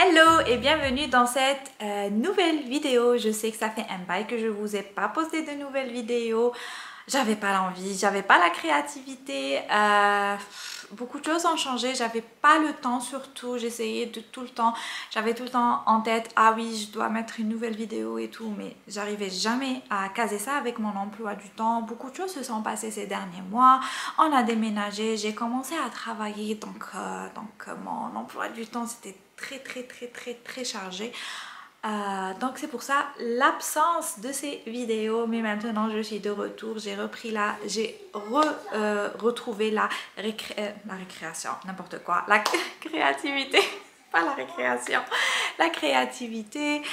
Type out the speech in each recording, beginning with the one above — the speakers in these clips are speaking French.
Hello et bienvenue dans cette nouvelle vidéo. Je sais que ça fait un bail que je vous ai pas posté de nouvelles vidéos. J'avais pas l'envie, j'avais pas la créativité. Beaucoup de choses ont changé, j'avais pas le temps surtout. J'essayais de tout le temps, j'avais tout le temps en tête, ah oui, je dois mettre une nouvelle vidéo et tout, mais j'arrivais jamais à caser ça avec mon emploi du temps. Beaucoup de choses se sont passées ces derniers mois. On a déménagé, j'ai commencé à travailler, donc mon emploi du temps c'était très chargé. Donc c'est pour ça l'absence de ces vidéos, mais maintenant je suis de retour, j'ai repris retrouvé la récréation, n'importe quoi, la créativité, pas la récréation, la créativité.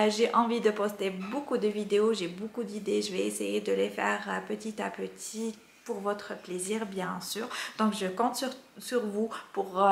J'ai envie de poster beaucoup de vidéos, j'ai beaucoup d'idées, je vais essayer de les faire petit à petit pour votre plaisir bien sûr. Donc je compte sur vous pour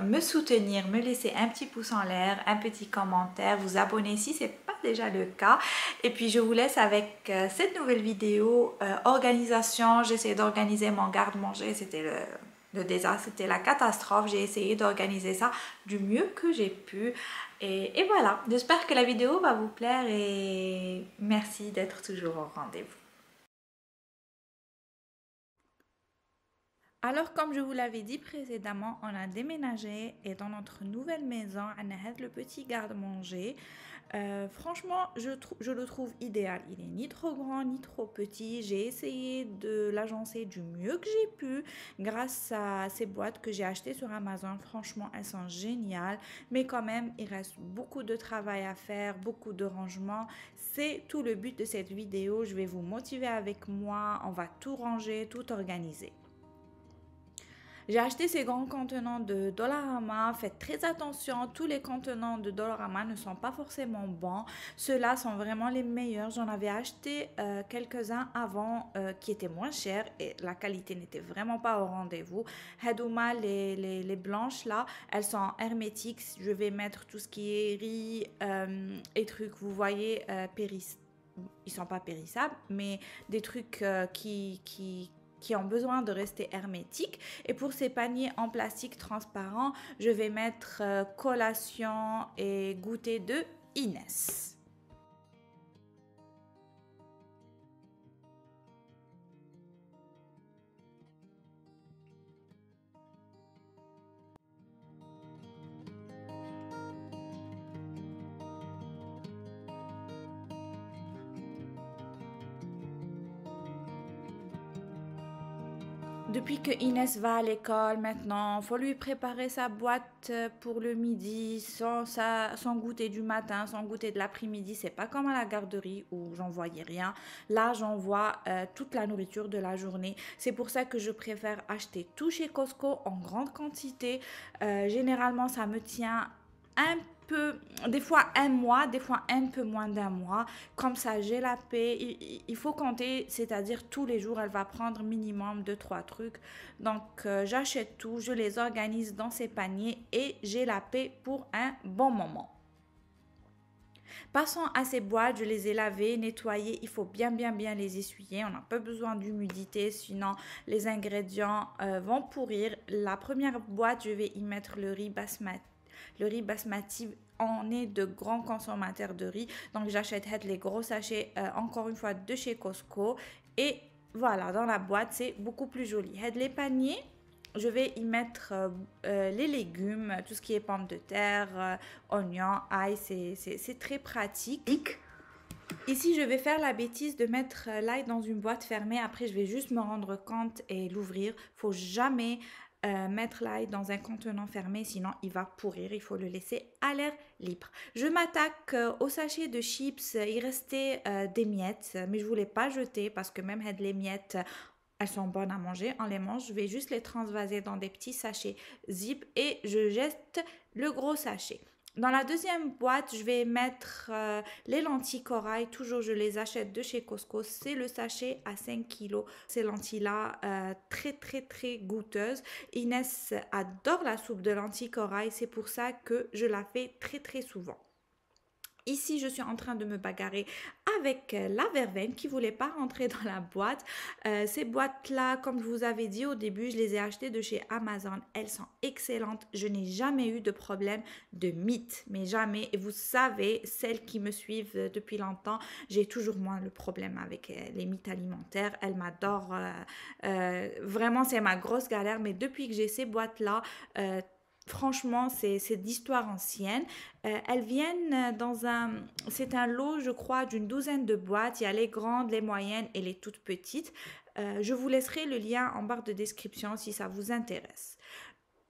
me soutenir, me laisser un petit pouce en l'air, un petit commentaire, vous abonner si ce n'est pas déjà le cas. Et puis je vous laisse avec cette nouvelle vidéo organisation. J'essaie d'organiser mon garde-manger, c'était le désastre, c'était la catastrophe. J'ai essayé d'organiser ça du mieux que j'ai pu. Et voilà, j'espère que la vidéo va vous plaire et merci d'être toujours au rendez-vous. Alors, comme je vous l'avais dit précédemment, on a déménagé et dans notre nouvelle maison, on a le petit garde-manger. Franchement, je le trouve idéal. Il est ni trop grand ni trop petit. J'ai essayé de l'agencer du mieux que j'ai pu grâce à ces boîtes que j'ai achetées sur Amazon. Franchement, elles sont géniales. Mais quand même, il reste beaucoup de travail à faire, beaucoup de rangements. C'est tout le but de cette vidéo. Je vais vous motiver avec moi. On va tout ranger, tout organiser. J'ai acheté ces grands contenants de Dollarama. Faites très attention, tous les contenants de Dollarama ne sont pas forcément bons. Ceux-là sont vraiment les meilleurs. J'en avais acheté quelques-uns avant qui étaient moins chers et la qualité n'était vraiment pas au rendez-vous. Hadouma, les blanches là, elles sont hermétiques. Je vais mettre tout ce qui est riz et trucs, vous voyez, ils sont pas périssables, mais des trucs qui ont besoin de rester hermétiques. Et pour ces paniers en plastique transparent, je vais mettre collation et goûter de Inès. Depuis que Inès va à l'école maintenant, il faut lui préparer sa boîte pour le midi, son goûter du matin, son goûter de l'après-midi. C'est pas comme à la garderie où j'envoyais rien. Là, j'envoie toute la nourriture de la journée. C'est pour ça que je préfère acheter tout chez Costco en grande quantité. Généralement, ça me tient un peu, des fois un mois, des fois un peu moins d'un mois. Comme ça, j'ai la paix. Il faut compter, c'est-à-dire tous les jours, elle va prendre minimum 2 3 trucs. Donc, j'achète tout, je les organise dans ces paniers et j'ai la paix pour un bon moment. Passons à ces boîtes, je les ai lavées, nettoyées, il faut bien les essuyer, on n'a pas besoin d'humidité, sinon les ingrédients vont pourrir. La première boîte, je vais y mettre le riz basmati. Le riz basmati, on est de grands consommateurs de riz, donc j'achète les gros sachets encore une fois de chez Costco et voilà, dans la boîte c'est beaucoup plus joli. Les paniers, je vais y mettre les légumes, tout ce qui est pommes de terre, oignons, ail, c'est très pratique. Ici, je vais faire la bêtise de mettre l'ail dans une boîte fermée. Après, je vais juste me rendre compte et l'ouvrir. Faut jamais mettre l'ail dans un contenant fermé, sinon il va pourrir. Il faut le laisser à l'air libre. Je m'attaque au sachet de chips. Il restait des miettes, mais je voulais pas jeter parce que même les miettes, elles sont bonnes à manger. On les mange. Je vais juste les transvaser dans des petits sachets zip et je jette le gros sachet. Dans la deuxième boîte, je vais mettre les lentilles corail. Toujours, je les achète de chez Costco. C'est le sachet à 5 kilos. Ces lentilles-là, très goûteuses. Inès adore la soupe de lentilles corail. C'est pour ça que je la fais très souvent. Ici, je suis en train de me bagarrer avec la verveine qui voulait pas rentrer dans la boîte. Ces boîtes-là, comme je vous avais dit au début, je les ai achetées de chez Amazon. Elles sont excellentes. Je n'ai jamais eu de problème de mythes, mais jamais. Et vous savez, celles qui me suivent depuis longtemps, j'ai toujours moins le problème avec les mythes alimentaires. Elles m'adorent. Vraiment, c'est ma grosse galère. Mais depuis que j'ai ces boîtes-là, franchement, c'est d'histoire ancienne. Elles viennent dans un... C'est un lot, je crois, d'une douzaine de boîtes. Il y a les grandes, les moyennes et les toutes petites. Je vous laisserai le lien en barre de description si ça vous intéresse.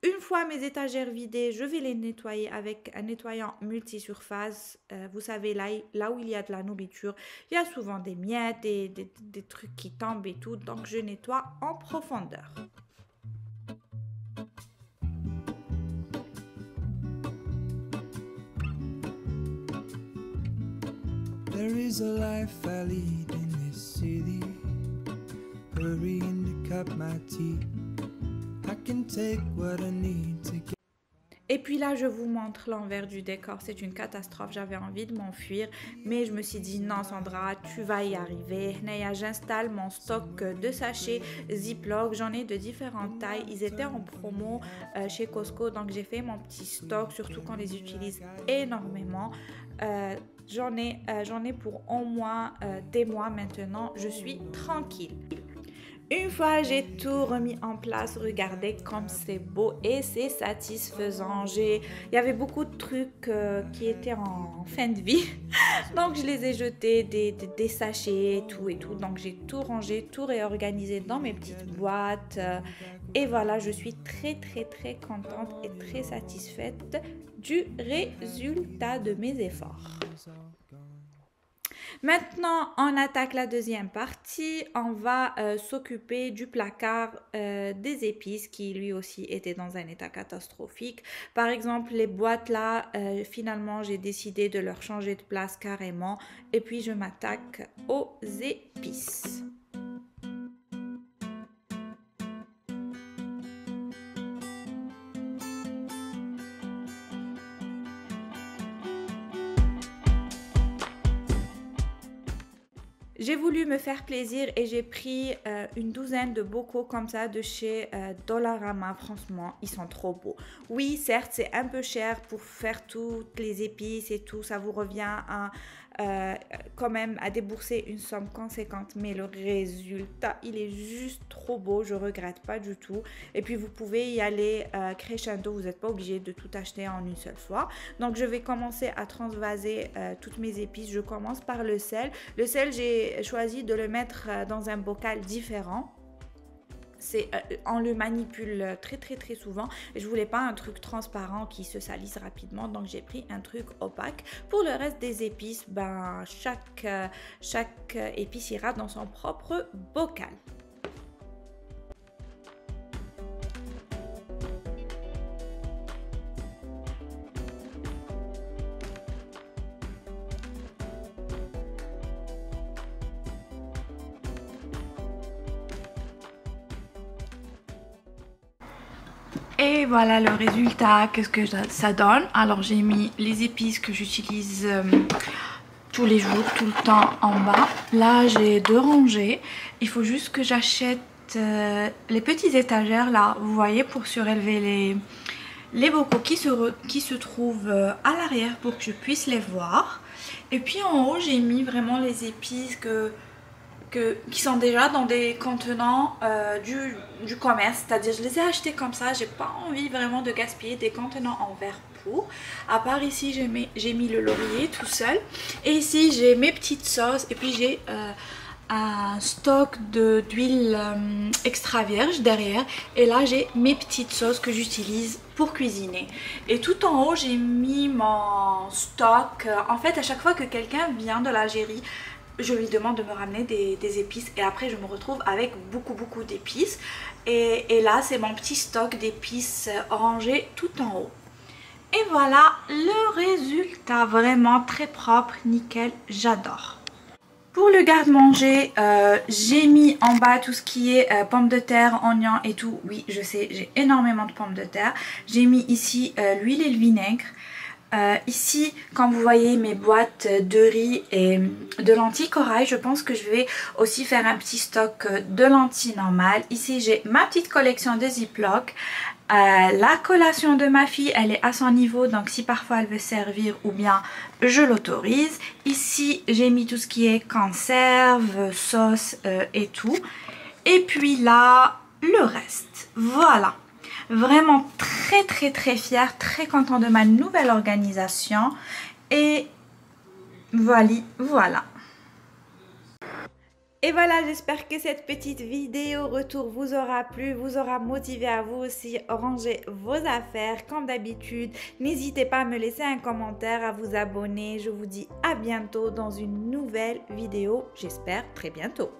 Une fois mes étagères vidées, je vais les nettoyer avec un nettoyant multisurface. Vous savez, là où il y a de la nourriture, il y a souvent des miettes, des trucs qui tombent et tout. Donc, je nettoie en profondeur. There is a life I lead in this city, hurrying to cut my teeth. I can take what I need to get. Et puis là, je vous montre l'envers du décor. C'est une catastrophe. J'avais envie de m'enfuir. Mais je me suis dit, non Sandra, tu vas y arriver. J'installe mon stock de sachets Ziploc. J'en ai de différentes tailles. Ils étaient en promo chez Costco. Donc j'ai fait mon petit stock, surtout qu'on les utilise énormément. J'en ai pour au moins des mois maintenant. Je suis tranquille. Une fois j'ai tout remis en place, regardez comme c'est beau et c'est satisfaisant. Il y avait beaucoup de trucs qui étaient en fin de vie, donc je les ai jetés, des sachets et tout. Donc j'ai tout rangé, tout réorganisé dans mes petites boîtes. Et voilà, je suis très contente et très satisfaite du résultat de mes efforts. Maintenant, on attaque la deuxième partie. On va s'occuper du placard des épices qui lui aussi était dans un état catastrophique. Par exemple, les boîtes là, finalement, j'ai décidé de leur changer de place carrément. Et puis, je m'attaque aux épices. J'ai voulu me faire plaisir et j'ai pris une douzaine de bocaux comme ça de chez Dollarama. Franchement, ils sont trop beaux. Oui, certes, c'est un peu cher pour faire toutes les épices et tout. Ça vous revient à, quand même à débourser une somme conséquente. Mais le résultat, il est juste trop beau. Je regrette pas du tout. Et puis, vous pouvez y aller crescendo. Vous n'êtes pas obligé de tout acheter en une seule fois. Donc, je vais commencer à transvaser toutes mes épices. Je commence par le sel. Le sel, j'ai choisi de le mettre dans un bocal différent. On le manipule très souvent et je voulais pas un truc transparent qui se salisse rapidement, donc j'ai pris un truc opaque. Pour le reste des épices, chaque épice ira dans son propre bocal. Et voilà le résultat, qu'est-ce que ça donne. Alors j'ai mis les épices que j'utilise tous les jours, tout le temps en bas. Là j'ai 2 rangées. Il faut juste que j'achète les petites étagères là, vous voyez, pour surélever les bocaux qui se trouvent à l'arrière pour que je puisse les voir. Et puis en haut j'ai mis vraiment les épices qui sont déjà dans des contenants du commerce, c'est-à-dire je les ai achetés comme ça, j'ai pas envie vraiment de gaspiller des contenants en verre pour. À part ici j'ai mis le laurier tout seul et ici j'ai mes petites sauces et puis j'ai un stock d'huile extra vierge derrière et là j'ai mes petites sauces que j'utilise pour cuisiner. Et tout en haut j'ai mis mon stock. En fait à chaque fois que quelqu'un vient de l'Algérie, je lui demande de me ramener des épices et après je me retrouve avec beaucoup d'épices et là c'est mon petit stock d'épices rangé tout en haut. Et voilà le résultat, vraiment très propre, nickel, j'adore. Pour le garde-manger, j'ai mis en bas tout ce qui est pommes de terre, oignons et tout. Oui, je sais, j'ai énormément de pommes de terre. J'ai mis ici l'huile et le vinaigre. Ici, comme vous voyez, mes boîtes de riz et de lentilles corail. Je pense que je vais aussi faire un petit stock de lentilles normales. Ici, j'ai ma petite collection de Ziploc. La collation de ma fille, elle est à son niveau, donc si parfois elle veut servir ou bien je l'autorise. Ici, j'ai mis tout ce qui est conserve, sauce et tout. Et puis là, le reste. Voilà. Vraiment très fière, très contente de ma nouvelle organisation. Et voilà. Et voilà, j'espère que cette petite vidéo retour vous aura plu, vous aura motivé à vous aussi ranger vos affaires comme d'habitude. N'hésitez pas à me laisser un commentaire, à vous abonner. Je vous dis à bientôt dans une nouvelle vidéo, j'espère très bientôt.